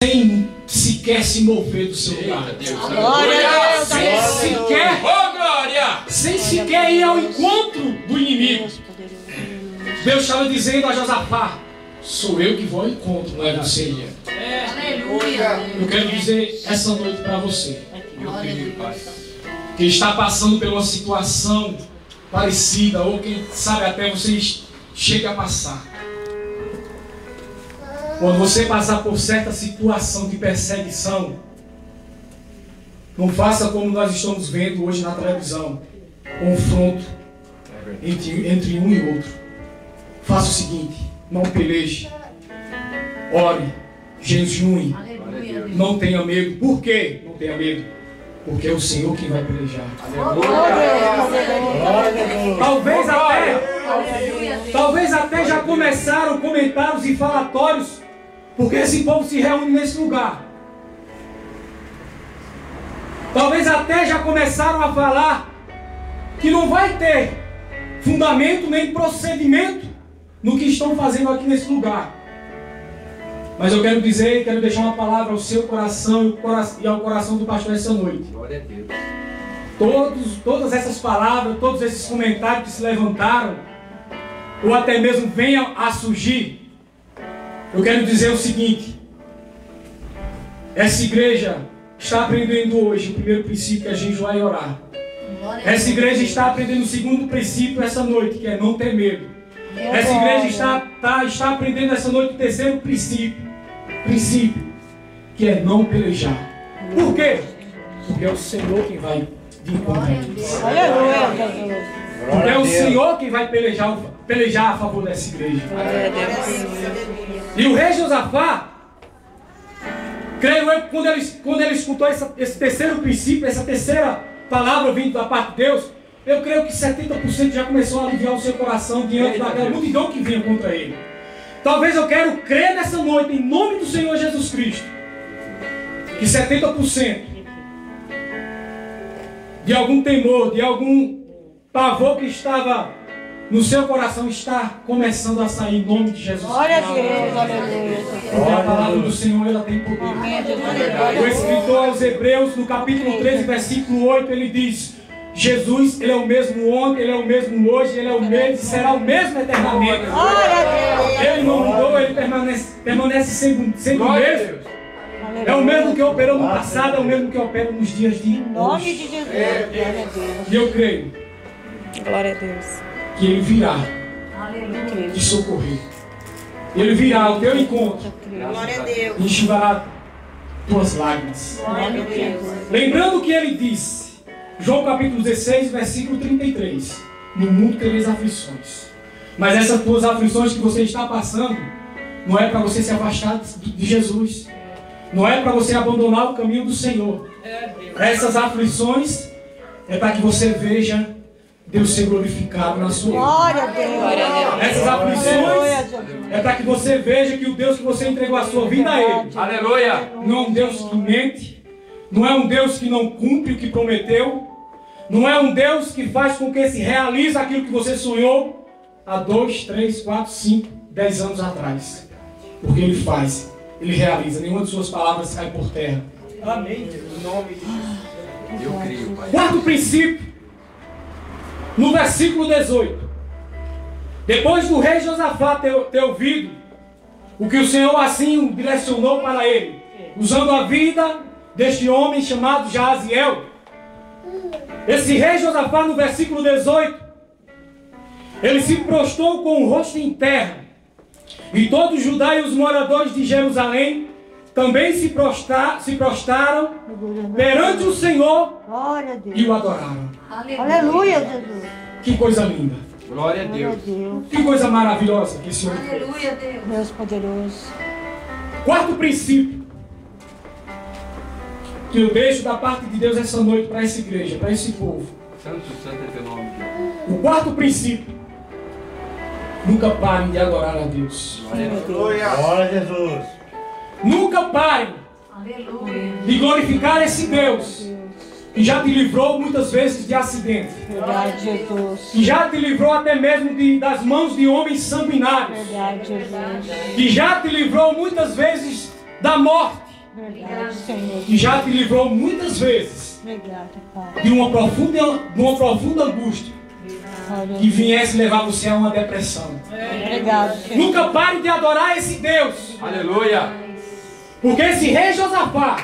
sem sequer se mover do seu lugar. Sem sequer ir ao encontro do inimigo. Deus estava dizendo a Josafá: sou eu que vou ao encontro, não é você. Aleluia. Eu quero dizer essa noite para você que está passando por uma situação parecida, ou quem sabe até você chega a passar. Quando você passar por certa situação de perseguição, não faça como nós estamos vendo hoje na televisão, confronto entre um e outro. Faça o seguinte: não peleje, ore, jejue, não tenha medo. Por quê? Não tenha medo. Porque é o Senhor quem vai pelejar. Talvez até já começaram comentários e falatórios, porque esse povo se reúne nesse lugar. Talvez até já começaram a falar que não vai ter fundamento nem procedimento no que estão fazendo aqui nesse lugar. Mas eu quero dizer, quero deixar uma palavra ao seu coração e ao coração do pastor essa noite. Glória a Deus. Todas essas palavras, todos esses comentários que se levantaram, ou até mesmo venham a surgir, eu quero dizer o seguinte: essa igreja está aprendendo hoje o primeiro princípio, que é jejuar e orar. Essa igreja está aprendendo o segundo princípio essa noite, que é não ter medo. Essa igreja está aprendendo essa noite o terceiro princípio, que é não pelejar. Por quê? Porque é o Senhor quem vai de encontro a eles. Aleluia. Porque é o Senhor quem vai pelejar a favor dessa igreja. E o rei Josafá, creio eu, quando ele escutou esse terceiro princípio, essa terceira palavra vindo da parte de Deus, eu creio que 70% já começou a aliviar o seu coração diante daquela multidão que vinha contra ele. Talvez eu quero crer nessa noite, em nome do Senhor Jesus Cristo, que 70% de algum temor, de algum pavor que estava no seu coração está começando a sair em nome de Jesus Cristo. Glória a Deus, aleluia. Porque a palavra do Senhor, ela tem poder. O escritor aos Hebreus, no capítulo 13, versículo 8, ele diz: Jesus, Ele é o mesmo ontem, Ele é o mesmo hoje, Ele é o mesmo e será o mesmo eternamente. Ele não mudou, Ele permanece sendo o mesmo. É o mesmo que operou no passado, é o mesmo que opera nos dias de hoje. Em nome de Jesus. Glória a Deus. E eu creio Glória a Deus. que Ele virá te socorrer. Ele virá ao teu encontro Glória a Deus. e enxugará tuas lágrimas. Glória a Deus. Lembrando que Ele disse, João capítulo 16, versículo 33, no mundo tereis aflições. Mas essas tuas aflições que você está passando, não é para você se afastar de Jesus. Não é para você abandonar o caminho do Senhor. Essas aflições é para que você veja Deus ser glorificado na sua vida. Glória a Deus. Essas aflições é para que você veja que o Deus que você entregou a sua vida a Ele, Aleluia. não é um Deus que mente, não é um Deus que não cumpre o que prometeu, não é um Deus que faz com que se realize aquilo que você sonhou há 2, 3, 4, 5, 10 anos atrás. Porque Ele faz, Ele realiza, nenhuma de suas palavras cai por terra. Amém. Em nome de Jesus. Eu creio, Pai. Quarto princípio, no versículo 18. Depois do rei Josafá ter ouvido o que o Senhor assim direcionou para ele, usando a vida deste homem chamado Jaziel, esse rei Josafá, no versículo 18, ele se prostrou com o rosto em terra, e todo Judá e os moradores de Jerusalém também se prostraram perante o Senhor Glória a Deus. e o adoraram. Aleluia, Jesus. Que coisa linda, Glória a Glória a Deus. Deus. que coisa maravilhosa que esse homem fez. Aleluia, Deus. Deus poderoso. Quarto princípio que eu deixo da parte de Deus essa noite para essa igreja, para esse povo. Santo é teu nome, Deus. O quarto princípio: nunca parem de adorar a Deus. Aleluia. Glória a Jesus. Nunca parem de glorificar esse Deus que já te livrou muitas vezes de acidentes, Verdade, Jesus. que já te livrou até mesmo das mãos de homens sanguinários, Verdade, Jesus. que já te livrou muitas vezes da morte, Verdade, Senhor. que já te livrou muitas vezes Obrigado, Pai. de uma profunda angústia Glória a que Deus. viesse levar você a uma depressão. Obrigado, Senhor. Nunca pare de adorar esse Deus, Aleluia. porque esse rei Josafá,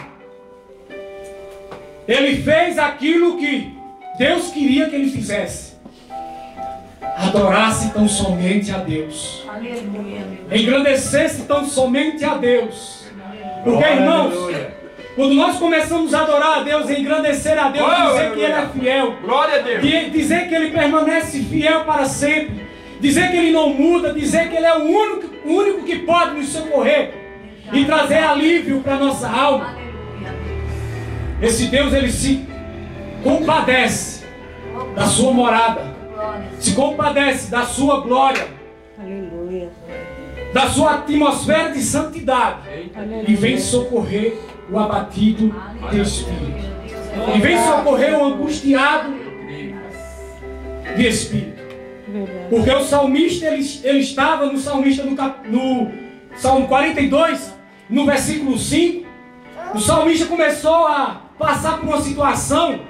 ele fez aquilo que Deus queria que ele fizesse. Adorasse tão somente a Deus. Engrandecesse tão somente a Deus. Porque, irmãos, quando nós começamos a adorar a Deus, engrandecer a Deus, dizer que Ele é fiel, Glória a Deus. dizer que Ele permanece fiel para sempre, dizer que Ele não muda, dizer que Ele é o único que pode nos socorrer e trazer alívio para a nossa alma. Esse Deus, Ele se compadece da sua morada, se compadece da sua glória, Aleluia. da sua atmosfera de santidade, e vem socorrer o abatido de espírito, e vem socorrer o angustiado de espírito. Verdade. Porque o salmista, ele estava no salmista no Salmo 42, no versículo 5, o salmista começou a passar por uma situação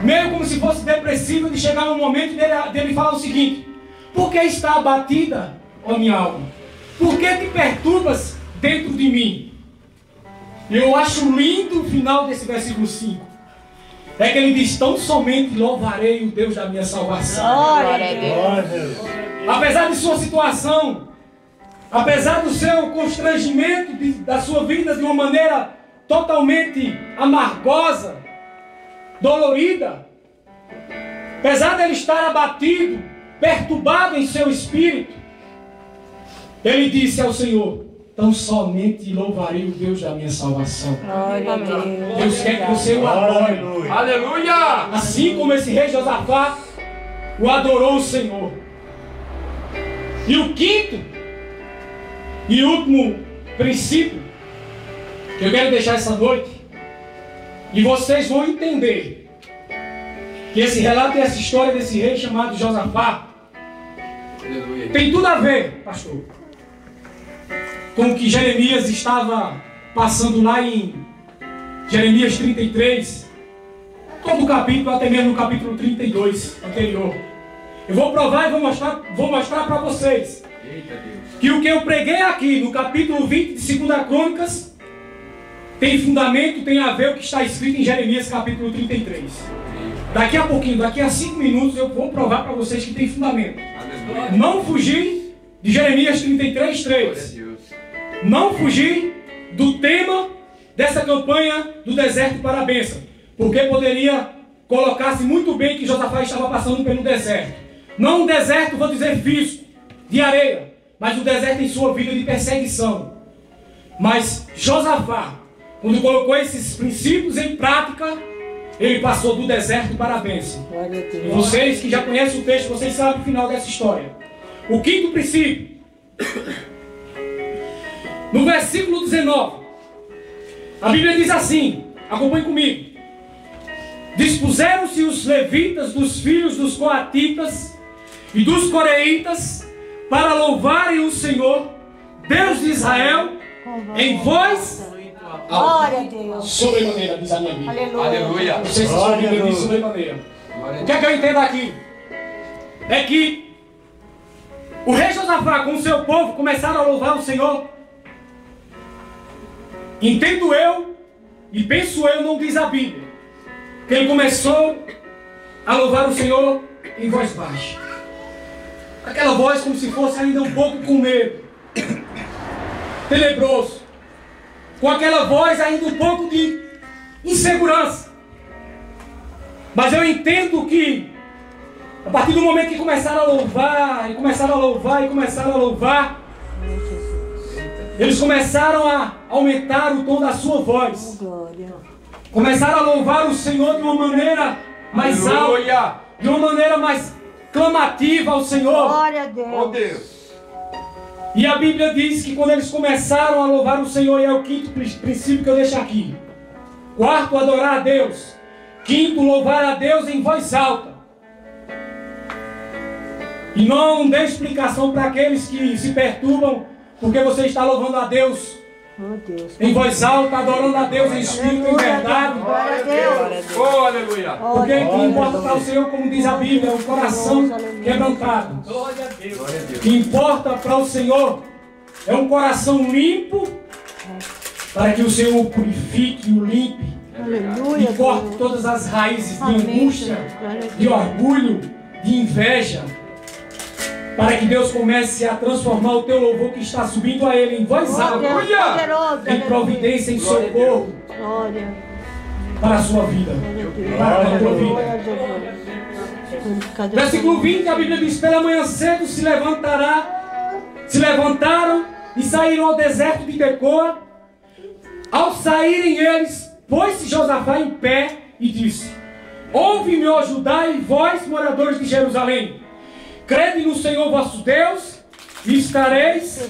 meio como se fosse depressiva, de chegar um momento dele falar o seguinte: por que está abatida, ó minha alma? Por que te perturbas dentro de mim? E eu acho lindo o final desse versículo 5. É que ele diz: tão somente louvarei o Deus da minha salvação. Glória a Deus. Apesar de sua situação, apesar do seu constrangimento da sua vida de uma maneira totalmente amargosa, dolorida, apesar dele estar abatido, perturbado em seu espírito, ele disse ao Senhor: tão somente louvarei o Deus da minha salvação. Glória a Deus. Deus quer que você o adore, Aleluia. assim como esse rei Josafá o adorou o Senhor. E o quinto e último princípio que eu quero deixar essa noite, e vocês vão entender que esse relato e essa história desse rei chamado Josafá Aleluia. tem tudo a ver, pastor, com o que Jeremias estava passando lá em Jeremias 33, todo o capítulo, até mesmo no capítulo 32 anterior. Eu vou provar e vou mostrar para vocês Eita Deus. que o que eu preguei aqui no capítulo 20 de 2 Crônicas tem fundamento, tem a ver com o que está escrito em Jeremias capítulo 33. Daqui a pouquinho, daqui a 5 minutos, eu vou provar para vocês que tem fundamento. Aleluia. Não fugir de Jeremias 33, Glória a 3. Deus. Não fugir do tema dessa campanha do deserto para a bênção. Porque poderia colocar-se muito bem que Josafá estava passando pelo deserto. Não um deserto, vou dizer, físico, de areia, mas um deserto em sua vida de perseguição. Mas Josafá, quando colocou esses princípios em prática, ele passou do deserto para a bênção. Glória a E Deus. vocês que já conhecem o texto, vocês sabem o final dessa história. O quinto princípio, no versículo 19, a Bíblia diz assim, acompanhe comigo: dispuseram-se os levitas dos filhos dos coatitas e dos coreitas para louvarem o Senhor, Deus de Israel, em voz Glória a Deus. sobremaneira, diz a minha Bíblia. Aleluia. Aleluia. Não sei se a sua Bíblia diz sobremaneira. O que é que eu entendo aqui? É que o rei Josafá com o seu povo começaram a louvar o Senhor. Entendo eu e penso eu, não diz a Bíblia, que ele começou a louvar o Senhor em voz baixa. Aquela voz como se fosse ainda um pouco com medo, tenebroso, com aquela voz ainda um pouco de insegurança. Mas eu entendo que a partir do momento que começaram a louvar, e começaram a louvar, e começaram a louvar, eles começaram a aumentar o tom da sua voz. Glória. Começaram a louvar o Senhor de uma maneira mais alta, Aleluia. de uma maneira mais clamativa ao Senhor. Glória a Oh Deus. Deus. E a Bíblia diz que quando eles começaram a louvar o Senhor, e é o quinto princípio que eu deixo aqui. Quarto, adorar a Deus. Quinto, louvar a Deus em voz alta. E não dê explicação para aqueles que se perturbam porque você está louvando a Deus Oh, Deus. Em voz alta, adorando a Deus em espírito e em verdade. Glória a Deus. Oh, aleluia. Porque o que importa para o Senhor, como diz a Bíblia, é um coração quebrantado. Glória a Deus. O que importa para o Senhor é um coração limpo, para que o Senhor o purifique e o limpe. Aleluia. E corte todas as raízes de Amém, angústia, Glória a Deus. de orgulho, de inveja. Para que Deus comece a transformar o teu louvor que está subindo a Ele em voz alta, Poderoso. em providência, em socorro Glória. para a sua vida. Para a tua vida. Versículo 20, a Bíblia diz: pela manhã cedo se levantaram e saíram ao deserto de Tecoa. Ao saírem eles, pôs-se Josafá em pé e disse: ouve-me, ó Judá, e vós, moradores de Jerusalém, crede no Senhor vosso Deus, e estareis